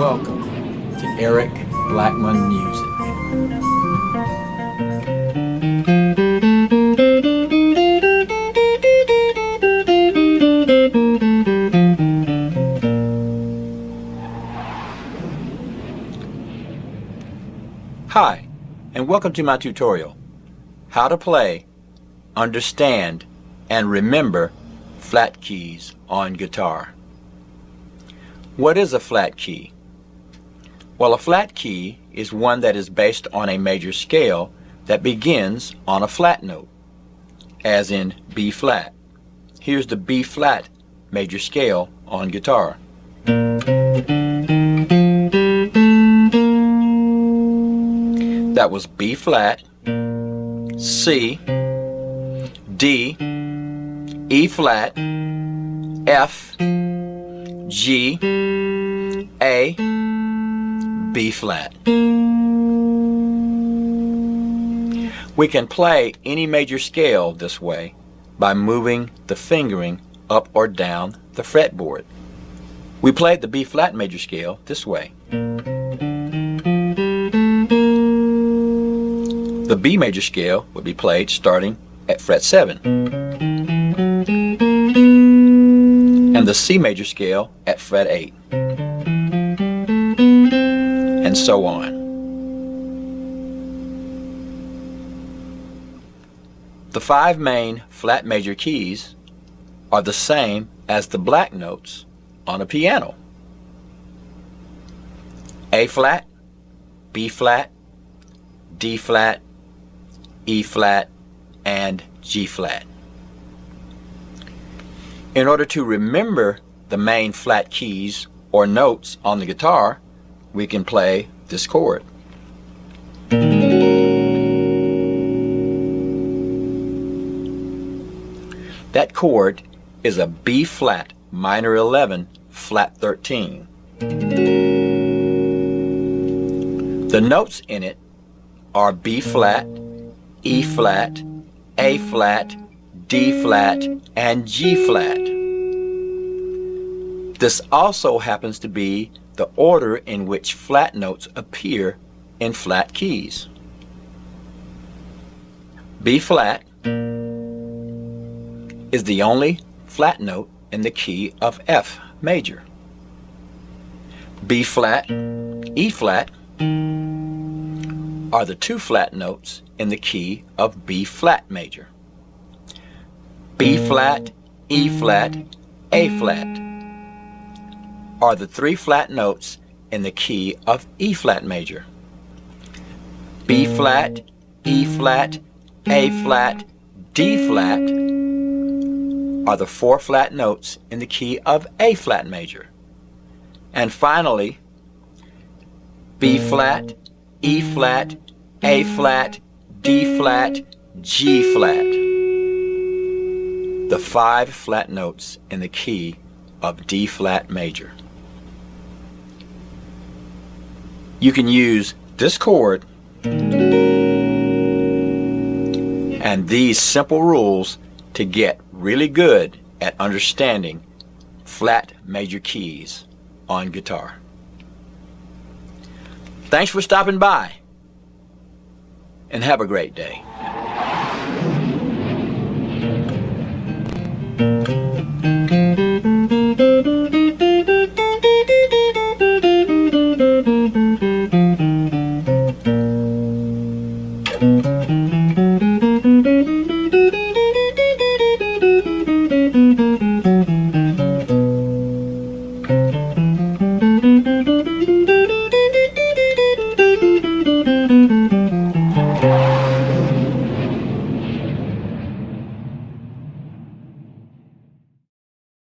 Welcome to Eric Blackmon Music. Hi, and welcome to my tutorial, how to play, understand, and remember flat keys on guitar. What is a flat key? Well, a flat key is one that is based on a major scale that begins on a flat note, as in B flat. Here's the B flat major scale on guitar. That was B flat, C, D, E flat, F, G, A, B flat. We can play any major scale this way by moving the fingering up or down the fretboard. We played the B flat major scale this way. The B major scale would be played starting at fret 7, and the C major scale at fret 8, and so on. The 5 main flat major keys are the same as the black notes on a piano: A flat, B flat, D flat, E flat, and G flat. In order to remember the main flat keys or notes on the guitar, we can play this chord. That chord is a B flat minor 11 flat 13. The notes in it are B flat, E flat, A flat, D flat, and G flat. This also happens to be the order in which flat notes appear in flat keys. B flat is the only flat note in the key of F major. B flat, E flat are the 2 flat notes in the key of B flat major. B flat, E flat, A flat are the 3 flat notes in the key of E flat major. B flat, E flat, A flat, D flat are the 4 flat notes in the key of A flat major. And finally, B flat, E flat, A flat, D flat, G flat, the 5 flat notes in the key of D flat major. You can use this chord and these simple rules to get really good at understanding flat major keys on guitar. Thanks for stopping by, and have a great day.